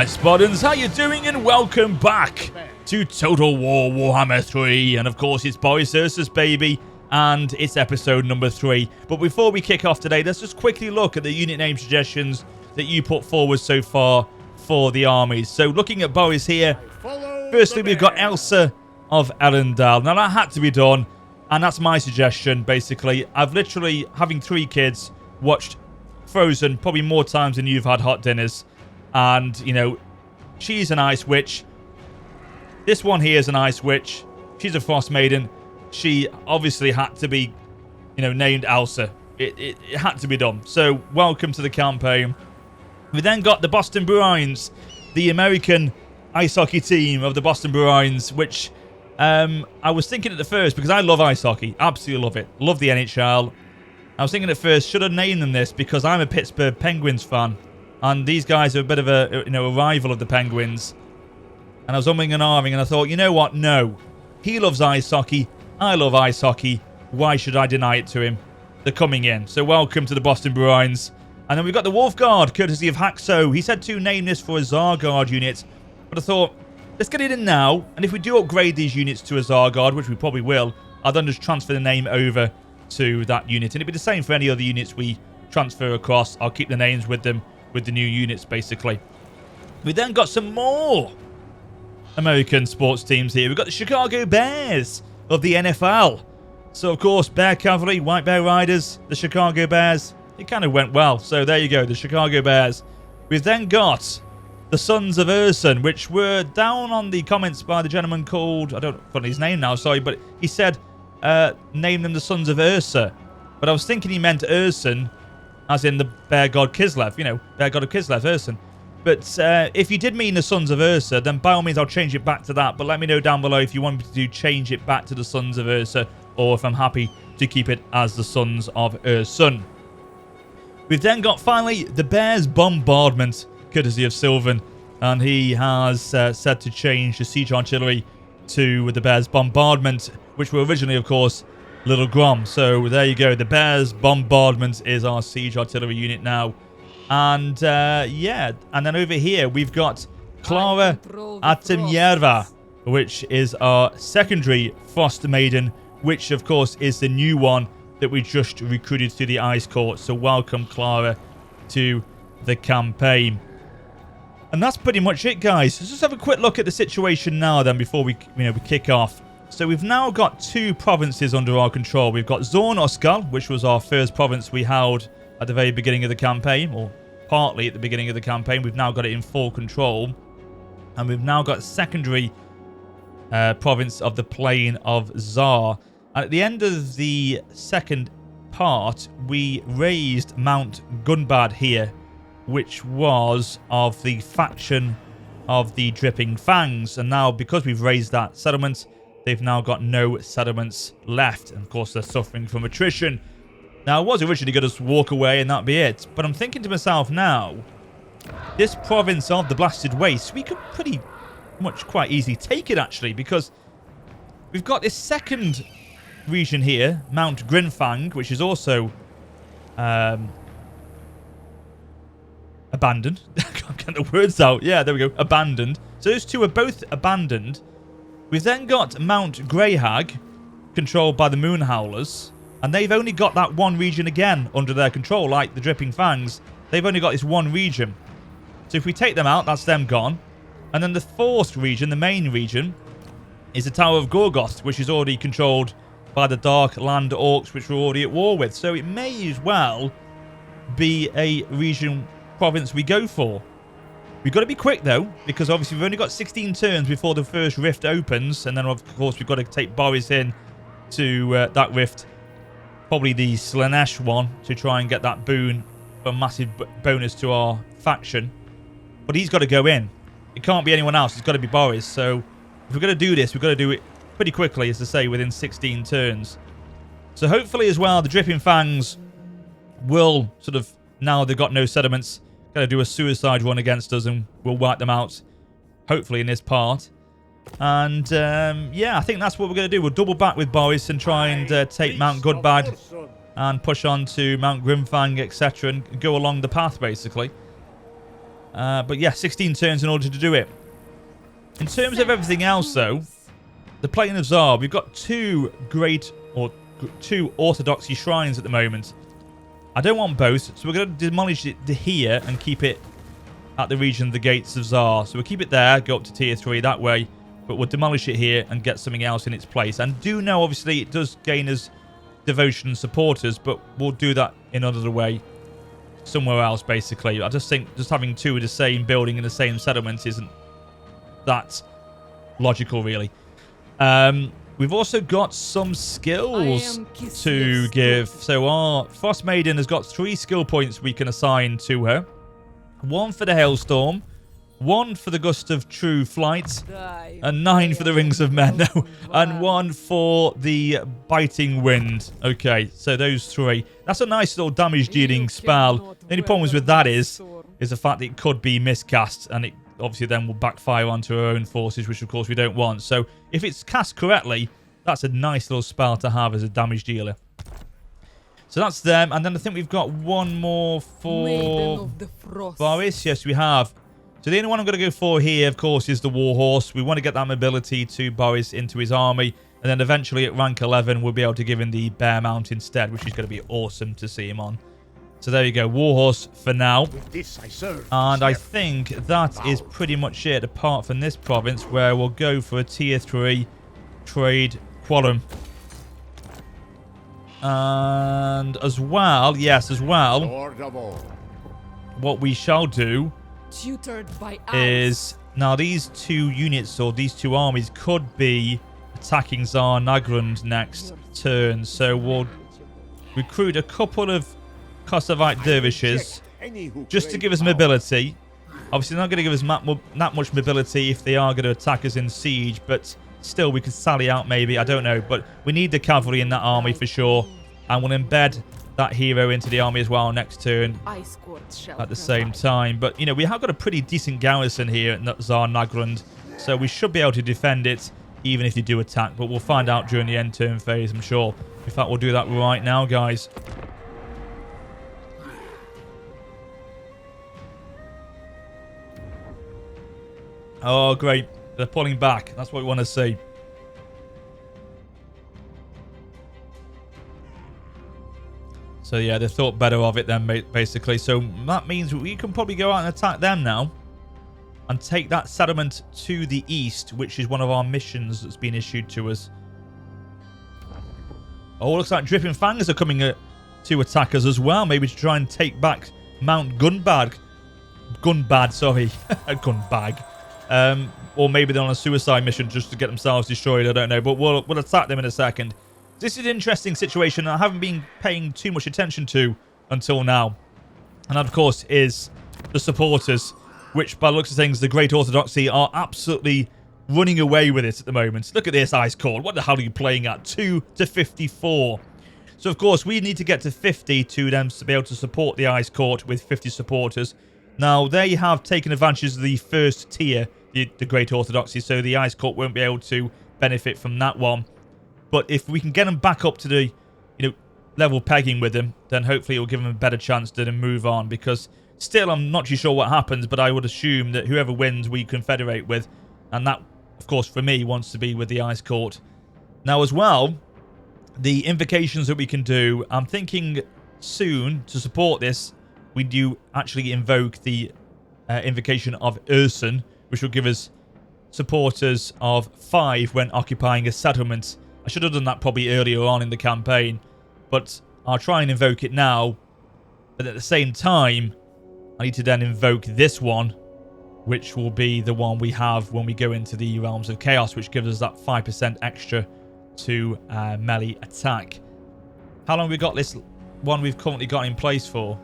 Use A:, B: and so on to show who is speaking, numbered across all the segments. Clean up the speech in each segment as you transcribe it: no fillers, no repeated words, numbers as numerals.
A: Alright Spartans, how you doing and welcome back to Total War Warhammer 3. And of course it's Boris Ursus baby, and it's episode number 3. But before we kick off today, let's just quickly look at the unit name suggestions that you put forward so far for the armies. So looking at Boris here, firstly we've got Elsa of Elendal. Now that had to be done, and that's my suggestion basically. I've literally, having 3 kids, watched Frozen probably more times than you've had hot dinners. And, you know, she's an ice witch. This one here is an ice witch. She's a frost maiden. She obviously had to be, you know, named Elsa. It had to be done. So, welcome to the campaign. We then got the Boston Bruins, the American ice hockey team of the Boston Bruins, which I was thinking at the first, because I love ice hockey. Absolutely love it. Love the NHL. I was thinking at first, should I name them this? Because I'm a Pittsburgh Penguins fan. And these guys are a bit of a, you know, a rival of the Penguins. And I was umming and ahhing, and I thought, you know what? No. He loves ice hockey. I love ice hockey. Why should I deny it to him? They're coming in. So welcome to the Boston Bruins. And then we've got the Wolf Guard, courtesy of Haxo. He said to name this for a Tsar Guard unit. But I thought, let's get it in now. And if we do upgrade these units to a Tsar Guard, which we probably will, I'll then just transfer the name over to that unit. And it'll be the same for any other units we transfer across. I'll keep the names with them, with the new units, basically. We then got some more American sports teams here. We've got the Chicago Bears of the NFL. So, of course, Bear Cavalry, White Bear Riders, the Chicago Bears. It kind of went well. So, there you go, the Chicago Bears. We've then got the Sons of Erson, which were down on the comments by the gentleman called, I don't know his name now, sorry, but he said, name them the Sons of Ursa. But I was thinking he meant Urson, as in the bear god Kislev, you know, bear god of Kislev, Urson. But if you did mean the Sons of Ursa, then by all means I'll change it back to that. But let me know down below if you want me to change it back to the Sons of Ursa, or if I'm happy to keep it as the Sons of Urson. We've then got, finally, the Bears Bombardment, courtesy of Sylvan. And he has said to change the Siege Artillery to the Bears Bombardment, which were originally, of course, Little Grom. So there you go. The Bears Bombardment is our Siege Artillery unit now. And yeah, and then over here we've got Clara Atimierva, which is our secondary Frost Maiden, which of course is the new one that we just recruited to the Ice Court. So welcome, Clara, to the campaign. And that's pretty much it, guys. Let's just have a quick look at the situation now then before we kick off. So we've now got 2 provinces under our control. We've got Zorn Oskal, which was our first province we held at the very beginning of the campaign, or partly at the beginning of the campaign. We've now got it in full control. And we've now got secondary province of the Plain of Tsar. And at the end of the second part, we raised Mount Gunbad here, which was of the faction of the Dripping Fangs. And now, because we've raised that settlement, they've now got no settlements left. And of course, they're suffering from attrition. Now, I was originally going to walk away and that'd be it. But I'm thinking to myself now, this province of the Blasted Waste, we could pretty much quite easily take it, actually. Because we've got this second region here, Mount Grinfang, which is also abandoned. I can't get the words out. Yeah, there we go. Abandoned. So those 2 are both abandoned. We've then got Mount Greyhag, controlled by the Moon Howlers. And they've only got that one region again under their control, like the Dripping Fangs. They've only got this one region. So if we take them out, that's them gone. And then the 4th region, the main region, is the Tower of Gorgoth, which is already controlled by the Dark Land Orcs, which we're already at war with. So it may as well be a region province we go for. We've got to be quick, though, because obviously we've only got 16 turns before the first rift opens. And then, of course, we've got to take Boris in to that rift. Probably the Slanesh one, to try and get that boon, a massive bonus to our faction. But he's got to go in. It can't be anyone else. It's got to be Boris. So if we're going to do this, we've got to do it pretty quickly, as I say, within 16 turns. So hopefully as well, the Dripping Fangs will sort of, now they've got no settlements, going to do a suicide run against us and we'll wipe them out, hopefully in this part. And yeah, I think that's what we're going to do. We'll double back with Boris and try and take Mount Goodbad and push on to Mount Grinfang, etc. and go along the path, basically. But yeah, 16 turns in order to do it. In terms of everything else, though, the Plain of Tsar, we've got two orthodoxy shrines at the moment. I don't want both, so we're going to demolish it here and keep it at the region of the Gates of Tsar. So we'll keep it there, go up to tier 3 that way, but we'll demolish it here and get something else in its place. And do know, obviously, it does gain us devotion and supporters, but we'll do that in another way somewhere else, basically. I just think just having two of the same building in the same settlement isn't that logical, really. We've also got some skills to give. So our Frost Maiden has got 3 skill points we can assign to her. 1 for the Hailstorm, 1 for the Gust of True Flight, and 9 for the Rings of Men, and 1 for the Biting Wind. Okay, so those 3. That's a nice little damage dealing spell. The only problem with that is the fact that it could be miscast, and it obviously then will backfire onto our own forces, which of course we don't want. So if it's cast correctly, that's a nice little spell to have as a damage dealer. So that's them. And then I think we've got one more for Boris. Yes, we have. So the only one I'm going to go for here, of course, is the Warhorse. We want to get that mobility to Boris into his army. And then eventually at rank 11, we'll be able to give him the Bear Mount instead, which is going to be awesome to see him on. So there you go, Warhorse for now. And I think that is pretty much it, apart from this province, where we'll go for a tier 3 trade quorum. And as well, yes, as well, what we shall do is, now these 2 units or these 2 armies could be attacking Tsar Nagrund next turn. So we'll recruit a couple of Kosovite dervishes just to give us mobility. Obviously not going to give us that much mobility if they are going to attack us in siege, but still we could sally out maybe, I don't know. But we need the cavalry in that army for sure, and we'll embed that hero into the army as well next turn at the same time. But you know, we have got a pretty decent garrison here at Tsar Nagrund, so we should be able to defend it even if they do attack, but we'll find out during the end turn phase, I'm sure. In fact, we'll do that right now, guys. Oh, great. They're pulling back. That's what we want to see. So, yeah, they thought better of it then, basically. So, that means we can probably go out and attack them now. And take that settlement to the east, which is one of our missions that's been issued to us. Oh, looks like Dripping Fangs are coming to attack us as well. Maybe to try and take back Mount Gunbad. Sorry. Gunbag. Or maybe they're on a suicide mission just to get themselves destroyed. I don't know. But we'll attack them in a second. This is an interesting situation I haven't been paying too much attention to until now. And that, of course, is the supporters, which, by the looks of things, the Great Orthodoxy are absolutely running away with it at the moment. Look at this Ice Court. What the hell are you playing at? 2 to 54. So, of course, we need to get to 50 to them to be able to support the Ice Court with 50 supporters. Now, they have taken advantage of the first tier, the Great Orthodoxy, so the Ice Court won't be able to benefit from that one. But if we can get them back up to the level pegging with them, then hopefully it will give them a better chance to then move on. Because still, I'm not too sure what happens, but I would assume that whoever wins, we confederate with. And that, of course, for me, wants to be with the Ice Court. Now, as well, the invocations that we can do, I'm thinking soon, to support this, we do actually invoke the Invocation of Erson, which will give us supporters of 5 when occupying a settlement. I should have done that probably earlier on in the campaign, but I'll try and invoke it now. But at the same time, I need to then invoke this one, which will be the one we have when we go into the Realms of Chaos, which gives us that 5% extra to melee attack. How long have we got this one we've currently got in place for?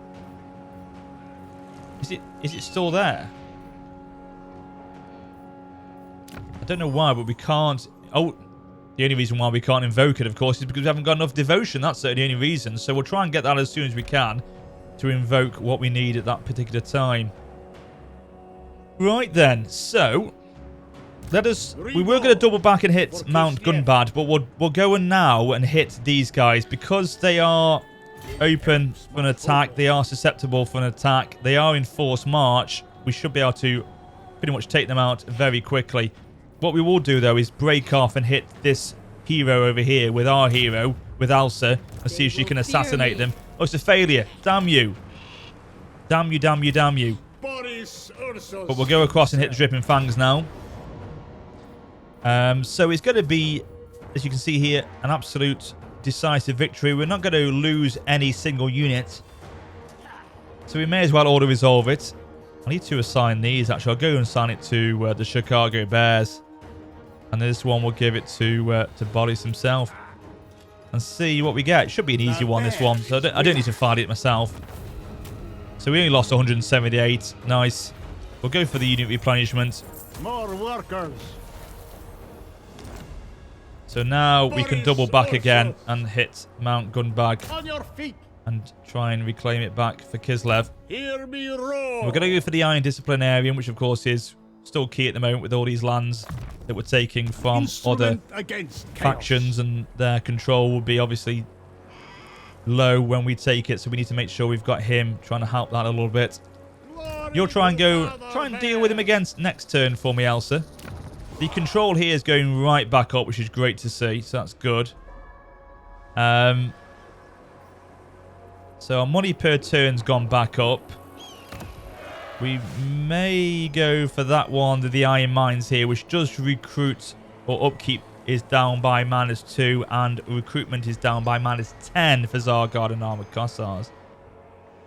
A: Is it still there? I don't know why, but we can't... Oh, the only reason why we can't invoke it, of course, is because we haven't got enough devotion. That's the only reason. So we'll try and get that as soon as we can to invoke what we need at that particular time. Right then, so we were going to double back and hit Mount Gunbad, but we'll go in now and hit these guys because they are open for an attack. They are susceptible for an attack. They are in forced march. we should be able to pretty much take them out very quickly. What we will do, though, is break off and hit this hero over here with our hero, with Elsa, and see if she can assassinate them. Oh, it's a failure. Damn you. Damn you, damn you, damn you.
B: Boris Ursus.
A: But we'll go across and hit the Dripping Fangs now. So it's going to be, as you can see here, an absolute decisive victory. We're not going to lose any single unit. So we may as well auto-resolve it. I need to assign these, actually. I'll go and assign it to the Chicago Bears. And this one will give it to Boris himself. And see what we get. It should be an easy one, this one. So I don't need to fight it myself. So we only lost 178. Nice. We'll go for the unit replenishment.
B: More workers.
A: So now we can double back again and hit Mount Gunbag.
B: On your feet.
A: And try and reclaim it back for Kislev.
B: Hear me roar.
A: We're going to go for the Iron Disciplinarian, which of course is still key at the moment with all these lands that we're taking from other factions, and their control will be obviously low when we take it, so we need to make sure we've got him trying to help that a little bit. You'll try and deal with him again next turn for me, Elsa. The control here is going right back up, which is great to see, so that's good. So our money per turn's gone back up. We may go for that one, the Iron Mines here, which does recruit or upkeep is down by -2, and recruitment is down by -10 for Zargard and Armored Cossars.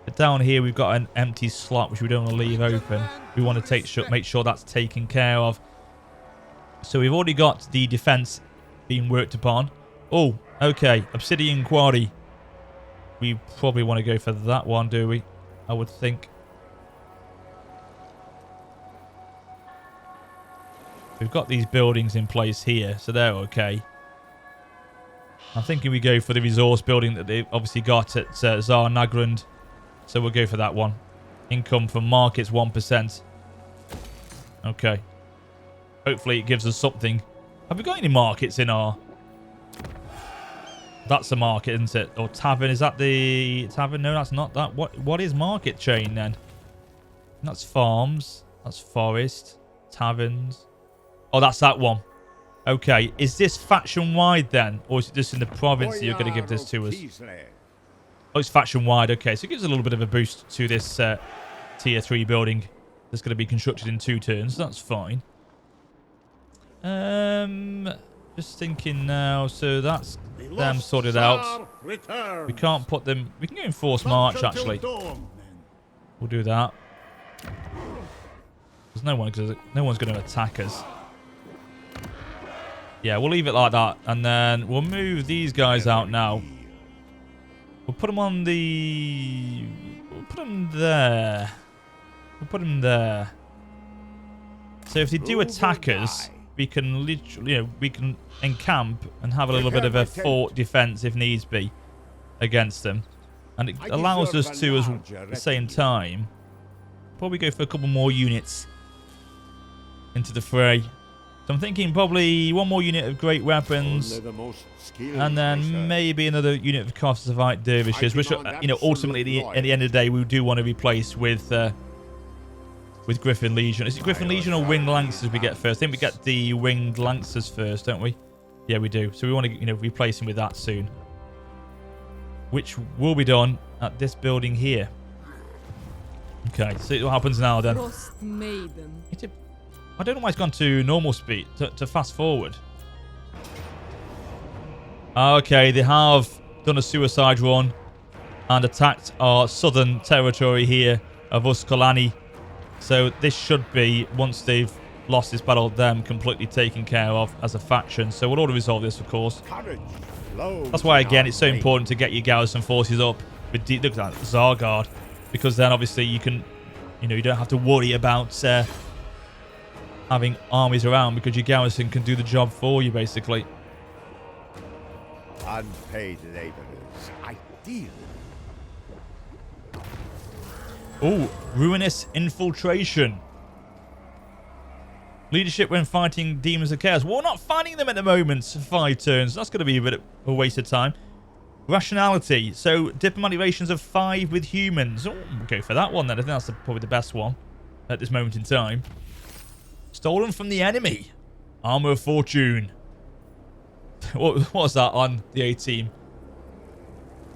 A: But down here we've got an empty slot which we don't want to leave open. We want to make sure that's taken care of. So we've already got the defense being worked upon. Oh, okay, Obsidian Quarry. We probably want to go for that one, do we? I would think. We've got these buildings in place here, so they're okay. I'm thinking we go for the resource building that they've obviously got at Tsar Nagrand. So we'll go for that one. Income from markets 1%. Okay. Hopefully it gives us something. Have we got any markets in our... That's a market, isn't it? Or tavern. Is that the tavern? No, that's not that. What is market chain then? That's farms. That's forest. Taverns. Oh, that's that one. Okay. Is this faction-wide then? Or is it just in the province that you're going to give this to us? Oh, it's faction-wide. Okay. So it gives a little bit of a boost to this tier 3 building that's going to be constructed in 2 turns. That's fine. Just thinking now. So that's them sorted out. We can't put them... We can go in forced march, actually. We'll do that. There's no one's going to attack us. Yeah, we'll leave it like that. And then we'll move these guys out now. We'll put them on the... We'll put them there. We'll put them there. So if they do attack us, we can literally, we can encamp and have a little bit of a fort defense if needs be against them. And it allows us to, at the same time, probably go for a couple more units into the fray. So I'm thinking probably one more unit of great weapons, and then maybe another unit of Kosovoite dervishes, which ultimately at the end of the day we do want to replace with Griffin Legion. Is it Griffin Legion or Winged Lancers we get first? I think we get the Winged Lancers first, don't we? Yeah, we do. So we want to replace him with that soon, which will be done at this building here. Okay, see what happens now then.
C: Maiden.
A: I don't know why it's gone to normal speed, to fast forward. Okay, they have done a suicide run and attacked our southern territory here of Uskalani. So this should be, once they've lost this battle, them completely taken care of as a faction. So we'll auto resolve this, of course. That's why, again, it's so important to get your garrison forces up with look at that, Zargard, because then obviously you can, you don't have to worry about having armies around, because your garrison can do the job for you, basically.
B: Unpaid laborers, ideal.
A: Oh, ruinous infiltration. Leadership when fighting demons of chaos. Well, we're not fighting them at the moment for 5 turns. That's going to be a bit of a waste of time. Rationality. So, diplomatic relations of 5 with humans. Oh, we'll go for that one then. I think that's probably the best one. at this moment in time. Stolen from the enemy. Armor of Fortune. What was that on the A team?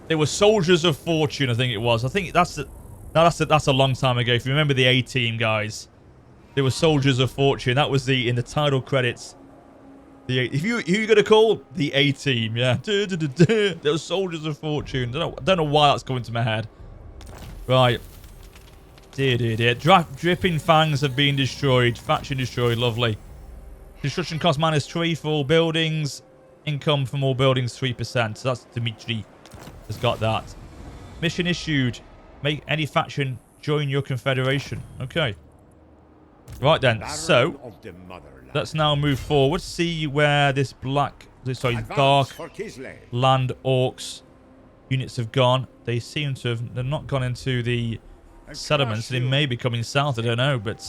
A: They were Soldiers of Fortune, I think it was. I think that's a long time ago. If you remember the A team, guys, they were Soldiers of Fortune. That was in the title credits. Who you gonna call the A team? Yeah, they were Soldiers of Fortune. Don't know why that's coming to my head. Right. Dripping fangs have been destroyed. Faction destroyed. Lovely. Construction cost -3 for all buildings. Income from all buildings 3%. So that's Dimitri has got that. Mission issued. Make any faction join your confederation. Okay. Right then. So let's now move forward. See where this dark land orcs units have gone. They seem to have. They're not gone into the settlements. They may be coming south. I don't know, but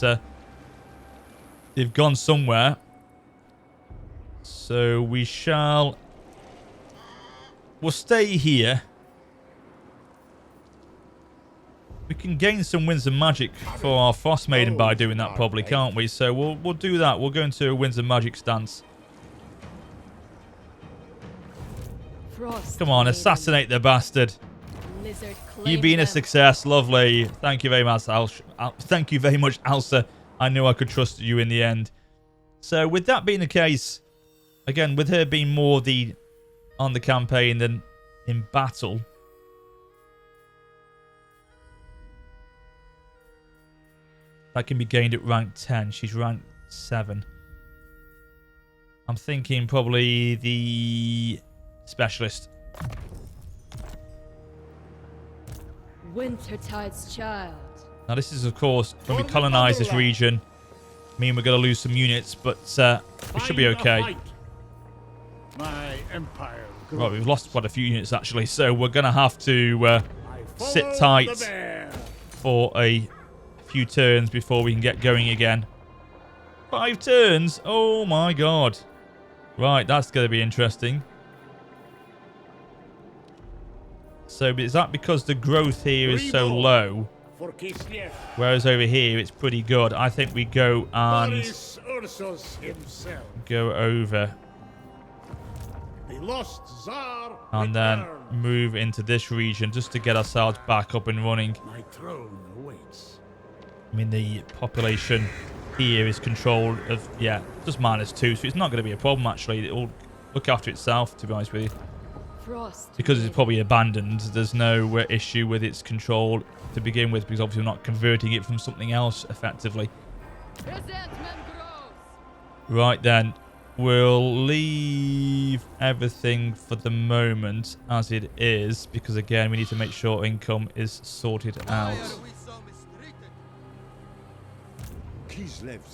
A: they've gone somewhere. So we'll stay here. We can gain some Winds of Magic for our Frost Maiden by doing that, probably, can't we? So we'll do that. We'll go into a Winds of Magic stance. Come on, assassinate the bastard. You being a success, lovely. Thank you very much, thank you very much, Elsa. I knew I could trust you in the end. So with that being the case, again, with her being more on the campaign than in battle, that can be gained at rank 10. She's rank 7. I'm thinking probably the specialist.
C: Wintertide's child.
A: Now this is, of course, when we colonize this region, mean we're going to lose some units, but we should be okay.
B: My empire grows.
A: Right, we've lost quite a few units actually, so we're going to have to sit tight for a few turns before we can get going again. 5 turns? Oh my god. Right, that's going to be interesting. So is that because the growth here is so low?
B: For Kislev.
A: Whereas over here it's pretty good. I think we go and
B: Boris Ursus himself.
A: go over
B: The lost Tsar
A: and then
B: returned.
A: move into this region just to get ourselves back up and running.
B: My throne awaits.
A: I mean, the population here is controlled of, yeah, just -2, so it's not going to be a problem actually. It'll look after itself, to be honest with you.
C: Frost.
A: Because it's probably abandoned, there's no issue with its control to begin with, because obviously we're not converting it from something else effectively.
C: Resentment grows.
A: Right then, we'll leave everything for the moment as it is, because again, we need to make sure income is sorted out.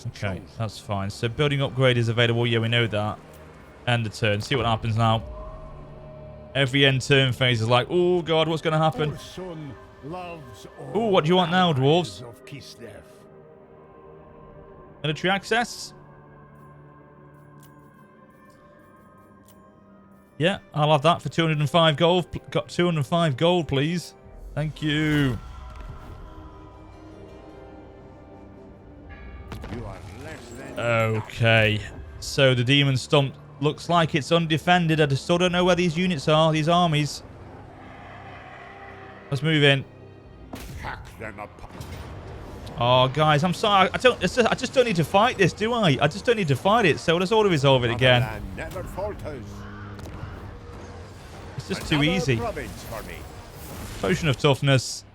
A: Okay, that's fine. So building upgrade is available. Yeah, we know that. End the turn. See what happens now. Every end turn phase is like, oh god, what's going to happen?
B: Urson loves
A: Ooh, what do you want now, dwarves?
B: of Kislev.
A: Military access? Yeah, I'll have that for 205 gold. Got 205 gold, please. Thank you.
B: You are less than
A: Okay. So the demon stump looks like it's undefended. I still don't know where these units are, these armies. Let's move in.
B: hack them apart.
A: Oh, guys, I'm sorry. I just don't need to fight this, do I? I just don't need to fight it. So let's auto resolve it again.
B: Motherland never falters.
A: It's just too
B: Another
A: easy.
B: province for me.
A: Potion of toughness.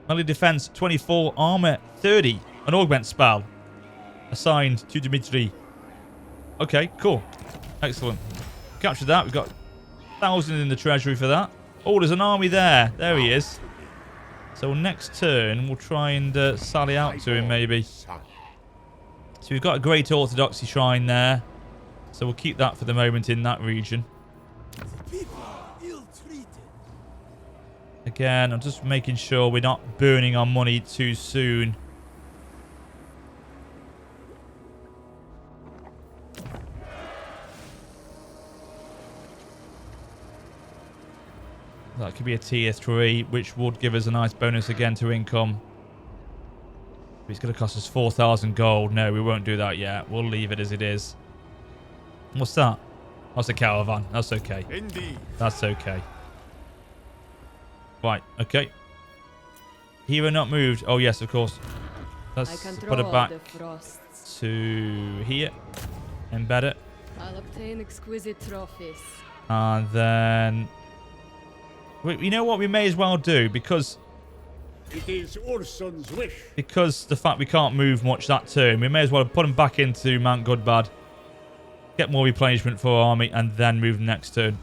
A: Melee defense 24, armor 30. An augment spell. Assigned to Dimitri. Okay, cool. Excellent. Captured that. We've got 1,000 in the treasury for that. Oh, there's an army there. There he is. So next turn, we'll try and sally out to him, maybe. So we've got a Great Orthodoxy Shrine there. So we'll keep that for the moment in that region. Again, I'm just making sure we're not burning our money too soon. That could be a tier 3, which would give us a nice bonus again to income. It's going to cost us 4,000 gold. No, we won't do that yet. We'll leave it as it is. What's that? That's a caravan. That's okay.
B: Indeed.
A: That's okay. Right, okay. Hero not moved. Oh, yes, of course. Let's put it back to here. Embed it.
C: I'll obtain exquisite trophies.
A: And then... You know what we may as well do? Because
B: It is Urson's wish.
A: the fact we can't move much that turn, we may as well put them back into Mount Goodbad. Get more replenishment for our army and then move them next turn.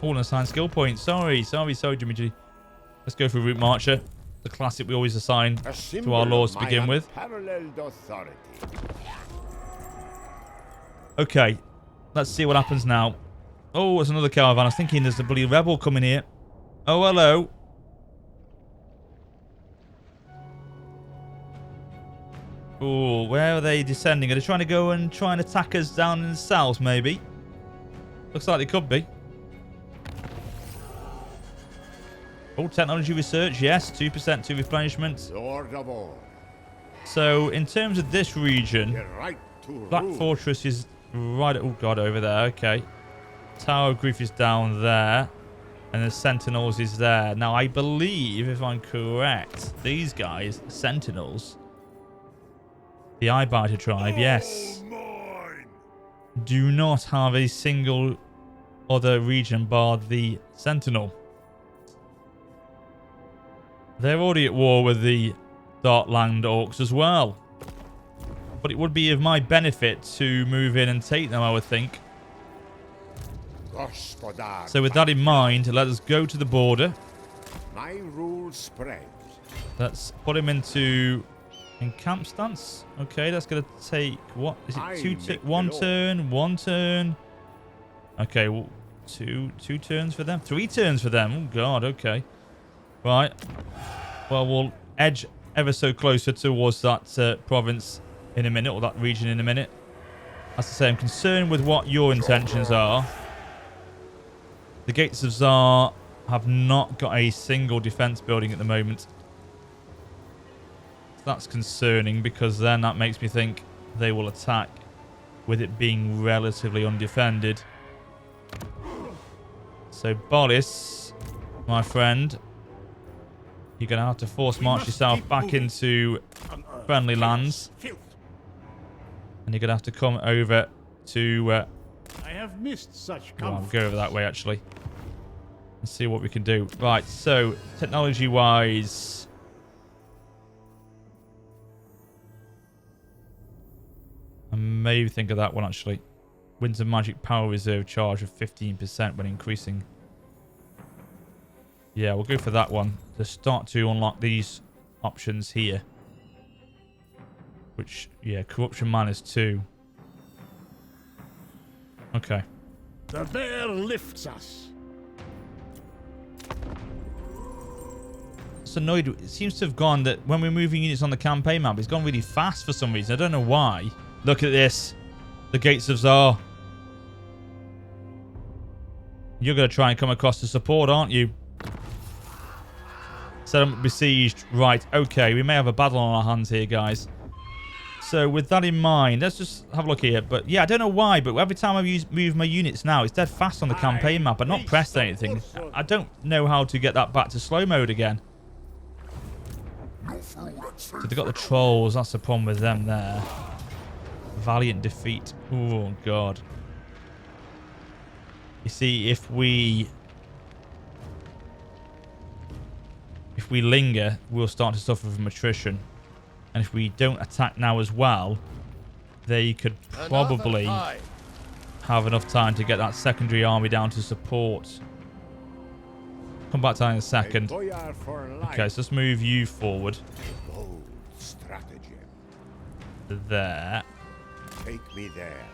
A: Oh, assign skill points. Sorry, Jimmy G. Let's go for Route Marcher. The classic we always assign to our lords to begin with.
B: Authority.
A: Okay, let's see what happens now. Oh, there's another caravan. I was thinking there's a bloody rebel coming here. Oh, hello. Oh, where are they descending? Are they trying to go and try and attack us down in the south, maybe? Looks like they could be. Oh, technology research, yes. 2% to replenishment.
B: Lord of all.
A: So, in terms of this region,
B: The right to
A: Black
B: rule.
A: Fortress is right... Oh, God, over there. Okay. Tower of Gorgoth is down there. And the Sentinels is there. Now, I believe, if I'm correct, these guys, Sentinels, the Eyebiter tribe, yes,
B: Mine.
A: do not have a single other region bar the Sentinel. They're already at war with the Darkland Orcs as well. But it would be of my benefit to move in and take them, I would think.
B: Gospodar.
A: So with that in mind, let us go to the border.
B: My rule spreads.
A: Let's put him into encamp stance. Okay, that's going to take... What? Is it one turn? Okay, well, two turns for them. 3 turns for them. Oh, God, okay. Right. Well, we'll edge ever so closer towards that province in a minute, or that region in a minute. As I say, I'm concerned with what your intentions are. The Gates of Tsar have not got a single defense building at the moment. That's concerning, because then that makes me think they will attack with it being relatively undefended. So, Boris, my friend, you're going to have to force march yourself back into friendly lands. And you're going to have to come over to...
D: I have missed such
A: Well, I'll
D: comfort.
A: go over that way, actually. And see what we can do. Right, so, technology-wise... I may think of that one, actually. Winds of Magic Power Reserve charge of 15% when increasing. Yeah, we'll go for that one. To start to unlock these options here. Which, yeah, Corruption -2. Okay.
D: The bear lifts us.
A: It's annoyed. It seems to have gone that when we're moving units on the campaign map, it's gone really fast for some reason. I don't know why. Look at this. The Gates of Tsar. You're going to try and come across to support, aren't you? Settlement besieged. Right, okay. We may have a battle on our hands here, guys. So, with that in mind, let's just have a look here. But, yeah, I don't know why, but every time I move my units now, it's dead fast on the campaign map. I've not pressed anything. I don't know how to get that back to slow mode again. So, they've got the trolls. That's the problem with them there. Valiant defeat. Oh, God. You see, if we linger, we'll start to suffer from attrition. And if we don't attack now as well, they could probably have enough time to get that secondary army down to support. Come back to that in a second. Okay, so let's move you forward.
B: Bold stratagem.
A: There.
B: Take me there.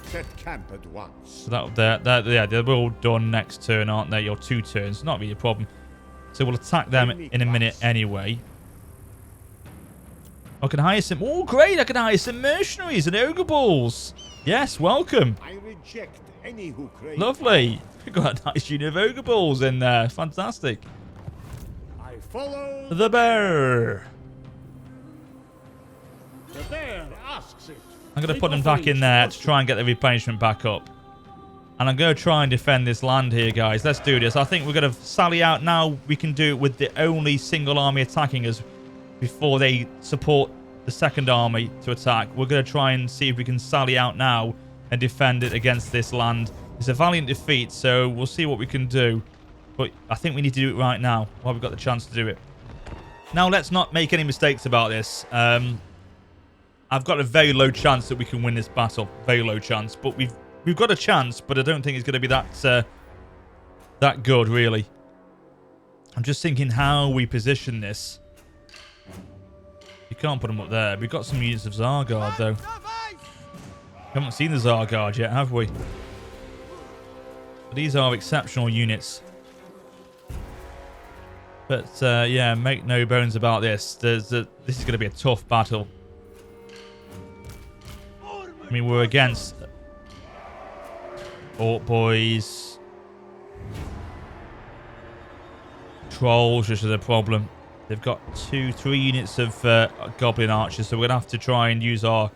B: Set camp at once.
A: So yeah, they're all done next turn, aren't they? Your 2 turns. Not really a problem. So we'll attack them in a minute anyway. I can hire some... Oh, great! I can hire some mercenaries and ogre balls. Yes, welcome.
B: I reject any who crave.
A: Lovely. We've got a nice unit of ogre balls in there. Fantastic.
D: I follow.
A: The bear.
D: The bear asks it.
A: I'm going to
D: Take
A: put them
D: off
A: back in
D: each
A: there to
D: person.
A: try and get the replenishment back up. And I'm going to try and defend this land here, guys. Let's do this. I think we're going to sally out now. We can do it with the only single army attacking us before they support the second army to attack. We're going to try and see if we can sally out now and defend it against this land. It's a valiant defeat, so we'll see what we can do. But I think we need to do it right now while we've got the chance to do it. Now, let's not make any mistakes about this. I've got a very low chance that we can win this battle. Very low chance. But we've got a chance, but I don't think it's going to be that good, really. I'm just thinking how we position this. You can't put them up there. We've got some units of Zargard, though. Haven't seen the Zargard yet, have we? But these are exceptional units. But, yeah, make no bones about this. This is going to be a tough battle. I mean, we're against Orc Boys. Trolls, which is a problem. They've got 3 units of Goblin Archers, so we're going to have to try and use our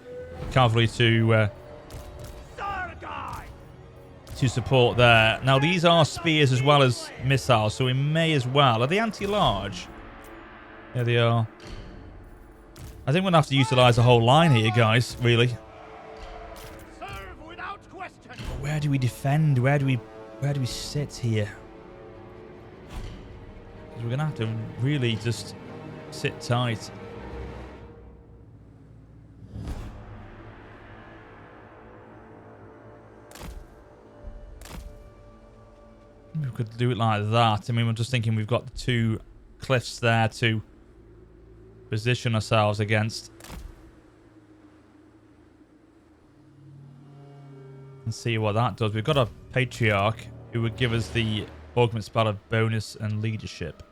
A: cavalry to support there. Now, these are spears as well as missiles, so we may as well. Are they anti-large? Yeah, they are. I think we're going to have to utilize the whole line here, guys, really. Where do we defend? Where do we sit here? Because we're gonna have to really just sit tight. We could do it like that. I mean, I'm just thinking we've got the 2 cliffs there to position ourselves against. And see what that does. We've got a Patriarch who would give us the Augment Spell bonus and leadership.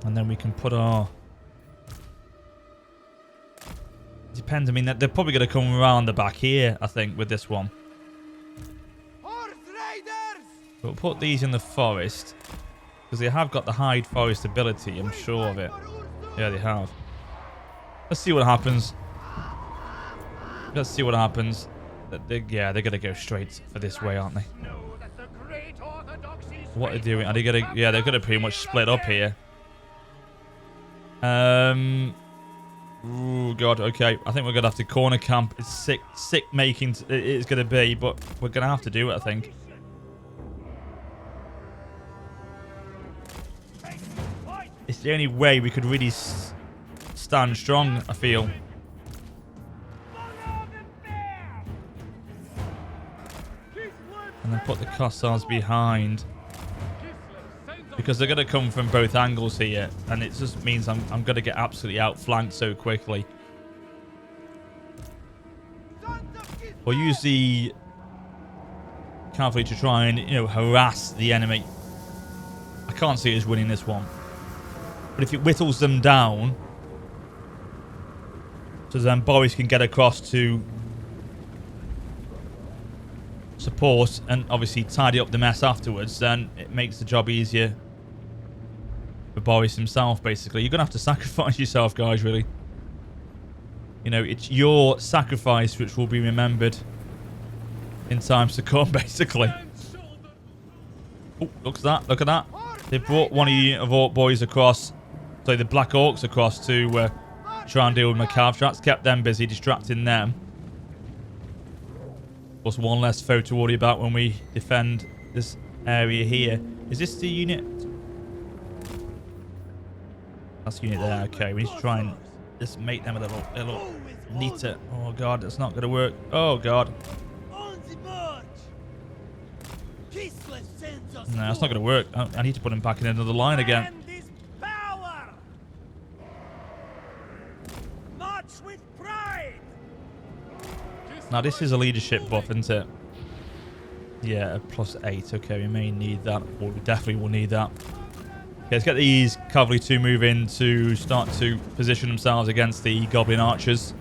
A: And then we can put our... Depends. I mean, they're probably going to come around the back here, I think, with this one. We'll put these in the forest. Because they have got the hide forest ability, I'm sure of it. Yeah, they have. Let's see what happens. Let's see what happens. Yeah, they're going to go straight for this way, aren't they? What are they doing? Are they going to... Yeah, they're going to pretty much split up here. Oh, God. Okay. I think we're going to have to corner camp. It's sick making it is going to be, but we're going to have to do it, I think. It's the only way we could really stand strong, I feel. And then put the Cossars behind. Because they're going to come from both angles here. And it just means I'm going to get absolutely outflanked so quickly. We'll use the cavalry to try and, harass the enemy. I can't see us winning this one. But if it whittles them down, so then Boris can get across to support and obviously tidy up the mess afterwards, then it makes the job easier for Boris himself, basically. You're going to have to sacrifice yourself, guys, really. It's your sacrifice which will be remembered in times to come, basically. Oh, look at that. Look at that. They brought one of the Orc Boys across, so the Black Orcs across to try and deal with my Cav. That's kept them busy, distracting them. Plus one less foe to worry about when we defend this area here. Is this the unit? That's the unit there. Okay, we need to try and just make them a little neater. Oh, God, that's not going to work. Oh, God. No, that's not going to work. I need to put him back in another line again. Now, this is a leadership buff, isn't it? Yeah, a +8. Okay, we may need that. Or we definitely will need that. Okay, let's get these cavalry to move in to start to position themselves against the Goblin Archers.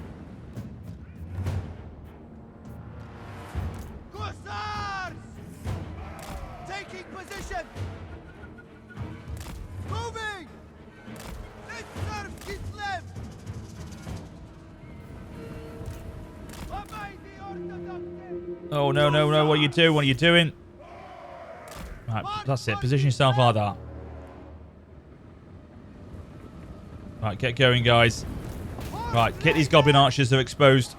A: Oh, no, no, no. What are you doing? What are you doing? Right, that's it. Position yourself like that. Right, get going, guys. Right, get these goblin archers. They're exposed.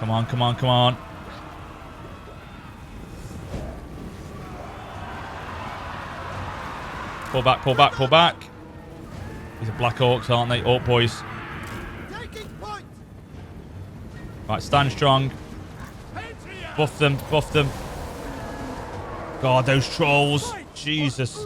A: Come on, come on, come on. Pull back, pull back, pull back. These are Black Orcs, aren't they? Orc boys. Right, stand strong. Buff them, buff them. God, those trolls. Jesus.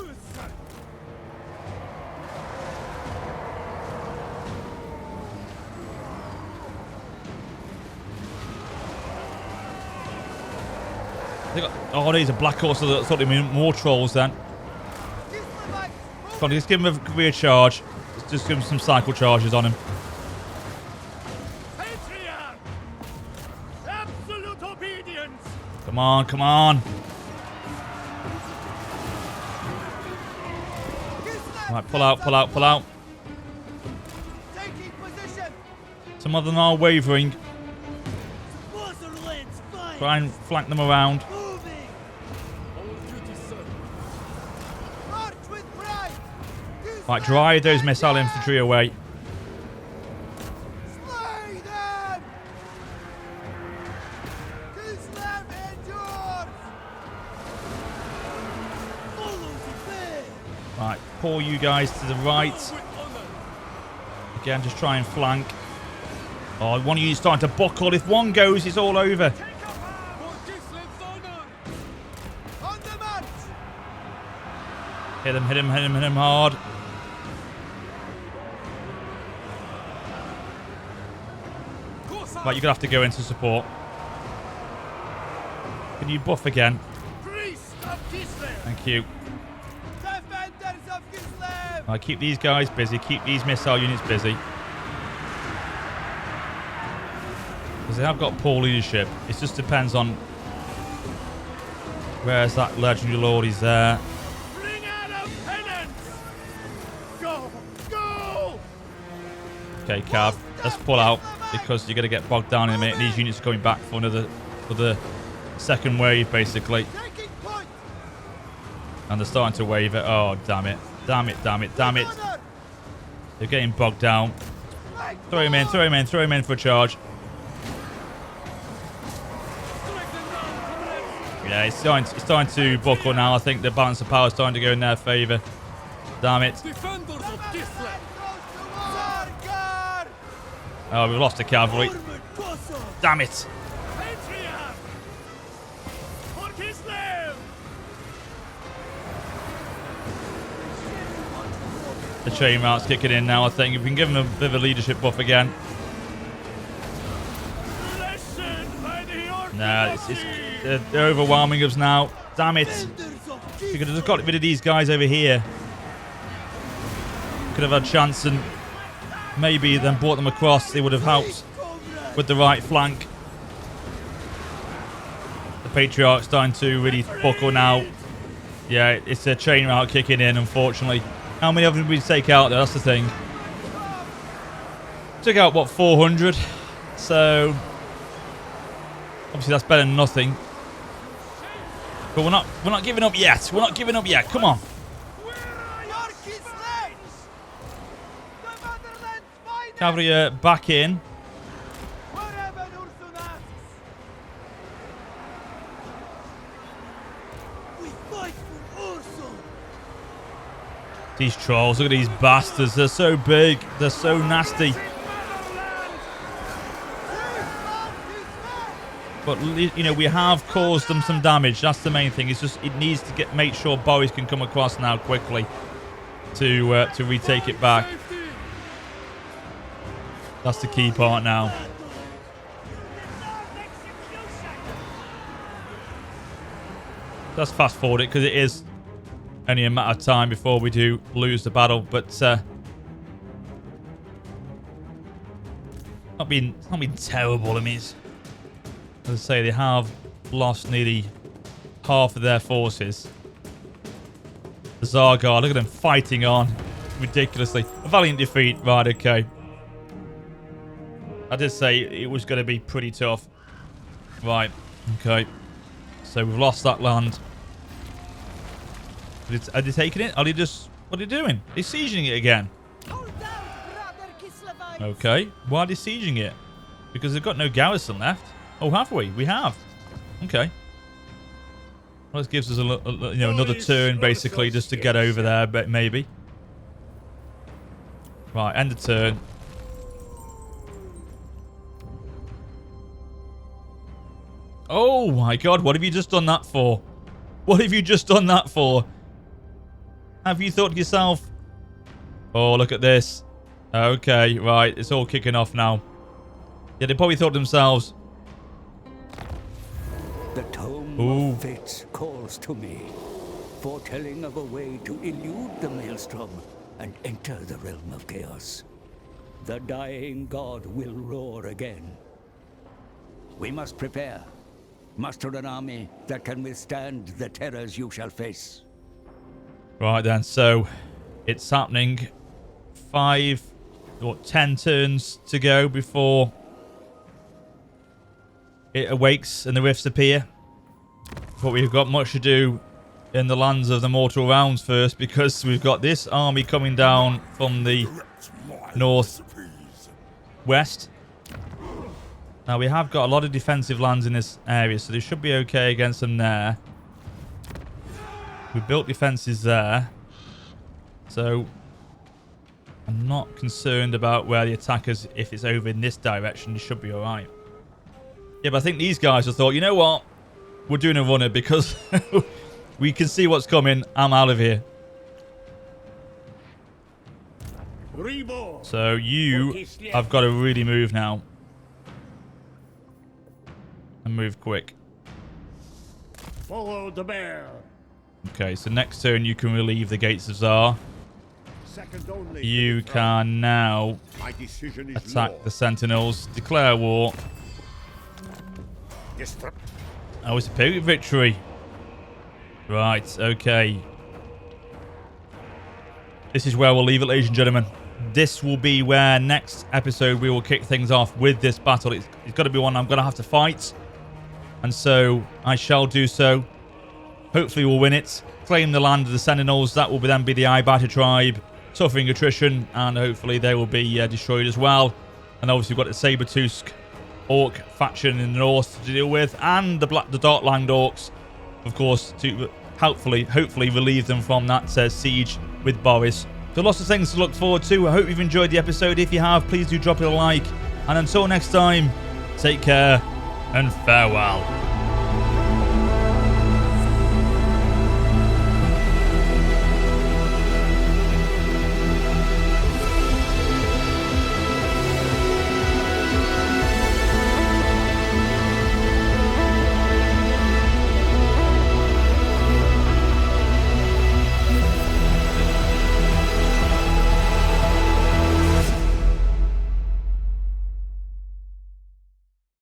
A: Oh, these are Black Orcs. I thought they were more trolls then. Come on, just give him a rear charge. Just give him some cycle charges on him.
D: Absolute obedience.
A: Come on, come on. Right, pull out, pull out, pull out. Some of them are wavering. Try and flank them around. Right, drive those missile infantry away. Right, pull you guys to the right. Again, just try and flank. Oh, one of you is starting to buckle. If one goes, it's all over. Hit him, hit him, hit him, hit him hard. Right, you're going to have to go into support. Can you buff again? Thank you. Right, keep these guys busy. Keep these missile units busy. Because they have got poor leadership. It just depends on... Where's that legendary lord? He's there. Okay, Cav, let's pull out because you're going to get bogged down in a minute. These units are coming back for the second wave, basically. And they're starting to wave it. Oh, damn it. Damn it, damn it, damn it. They're getting bogged down. Throw him in, throw him in, throw him in for a charge. Yeah, it's starting to buckle now. I think the balance of power is starting to go in their favour. Damn it. Oh, we've lost the cavalry. Damn it. The chain mount's kicking in now, I think. If we can give them a bit of a leadership buff again. Nah, they're overwhelming us now. Damn it. We could have just got rid of these guys over here. Could have had a chance and maybe then brought them across. They would have helped with the right flank. The Patriarch's starting to really buckle now. Yeah, it's a chain route kicking in, unfortunately. How many of them did we take out there? That's the thing. Took out, what, 400? So, obviously that's better than nothing. But we're not giving up yet. We're not giving up yet. Come on. Cavalry back in. These trolls, look at these bastards. They're so big. They're so nasty. But, you know, we have caused them some damage. That's the main thing. It's just, it needs to make sure Boris can come across now quickly to retake it back. That's the key part now. Let's fast forward it because it is only a matter of time before we do lose the battle. But not been terrible. I mean, as I say, they have lost nearly half of their forces. The Zargar, look at them fighting on. ridiculously. A valiant defeat. Right, okay. I did say it was going to be pretty tough. Right, okay. So we've lost that land. Are they taking it? Are they just... What are they doing? They're sieging it again. Okay. Why are they sieging it? Because they've got no garrison left. Oh, have we? We have. Okay. Well, this gives us another turn, basically, just to get over there, but maybe. Right, end of turn. Oh my god, what have you just done that for? What have you just done that for? Have you thought to yourself, oh, look at this. Okay, right, it's all kicking off now. Yeah, they probably thought to themselves,
E: the tome of fate calls to me, foretelling of a way to elude the maelstrom and enter the realm of chaos. The dying god will roar again. We must prepare. Muster an army that can withstand the terrors you shall face.
A: Right then, so it's happening. 5 or 10 turns to go before it awakes and the rifts appear. But we've got much to do in the lands of the mortal realms first, because we've got this army coming down from the northwest. Now, we have got a lot of defensive lands in this area, so they should be okay against them there. We built defenses there. So, I'm not concerned about where the attackers, if it's over in this direction, they should be alright. Yeah, but I think these guys have thought, you know what? We're doing a runner because we can see what's coming. I'm out of here. So, you have got to really move now. And move quick.
D: Follow the bear.
A: Okay, so next turn you can relieve the Gates of Tsar. You can now attack the Sentinels, declare war. Oh, it's a period victory. Right, okay. This is where we'll leave it, ladies and gentlemen. This will be where next episode we will kick things off with this battle. It's got to be one I'm going to have to fight. And so I shall do so. Hopefully we'll win it. Claim the land of the Sentinels. That will then be the Eyebiter tribe. Suffering attrition. And hopefully they will be destroyed as well. And obviously we've got the Saber-Tooth Orc faction in the north to deal with. And the Darkland Orcs, of course, to hopefully relieve them from that siege with Boris. So lots of things to look forward to. I hope you've enjoyed the episode. If you have, please do drop it a like. And until next time, take care and farewell.